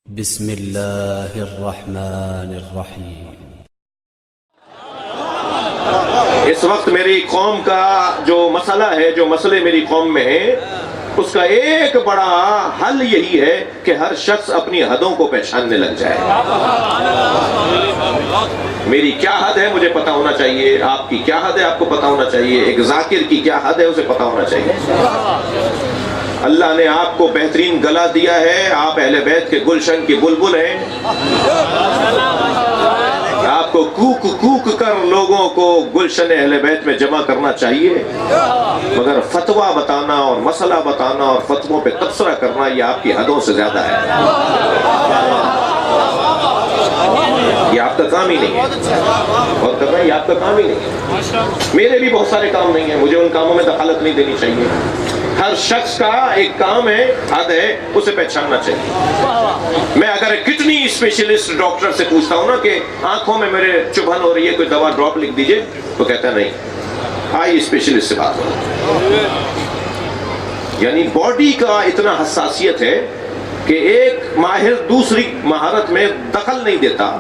بسم اللہ الرحمن الرحیم۔ اس وقت میری قوم کا جو مسئلہ ہے، جو مسئلے میری قوم میں ہیں، اس کا ایک بڑا حل یہی ہے کہ ہر شخص اپنی حدوں کو پہچاننے لگ جائے۔ میری کیا حد ہے مجھے پتا ہونا چاہیے، آپ کی کیا حد ہے آپ کو پتا ہونا چاہیے، ایک ذاکر کی کیا حد ہے اسے پتا ہونا چاہیے۔ اللہ نے آپ کو بہترین گلا دیا ہے، آپ اہل بیت کے گلشن کی بلبل ہیں۔ آپ کو کوک کوک کر لوگوں کو گلشن اہل بیت میں جمع کرنا چاہیے، مگر فتویٰ بتانا اور مسئلہ بتانا اور فتووں پہ تبصرہ کرنا یہ آپ کی حدوں سے زیادہ ہے، یہ آپ کا کام ہی نہیں ہے، اور کرنا یہ آپ کا کام ہی نہیں ہے۔ میرے بھی بہت سارے کام نہیں ہیں، مجھے ان کاموں میں دخالت نہیں دینی چاہیے۔ ہر شخص کا ایک کام ہے، حد ہے، اسے پہچاننا چاہیے۔ میں اگر کتنی اسپیشلسٹ ڈاکٹر سے پوچھتا ہوں نا کہ آنکھوں میں میرے چبھن ہو رہی ہے، کوئی دوا ڈراپ لکھ دیجئے، تو کہتا ہے نہیں، آئی اسپیشلسٹ سے بات کرو۔ یعنی باڈی کا اتنا حساسیت ہے کہ ایک ماہر دوسری مہارت میں دخل نہیں دیتا۔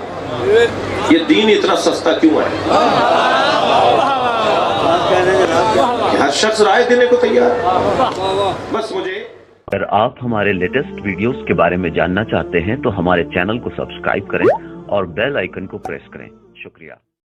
یہ دین اتنا سستا کیوں ہے؟ ہر شخص رائے دینے کو تیار ہے۔ بس مجھے اگر آپ ہمارے لیٹسٹ ویڈیوز کے بارے میں جاننا چاہتے ہیں تو ہمارے چینل کو سبسکرائب کریں اور بیل آئیکن کو پریس کریں۔ شکریہ۔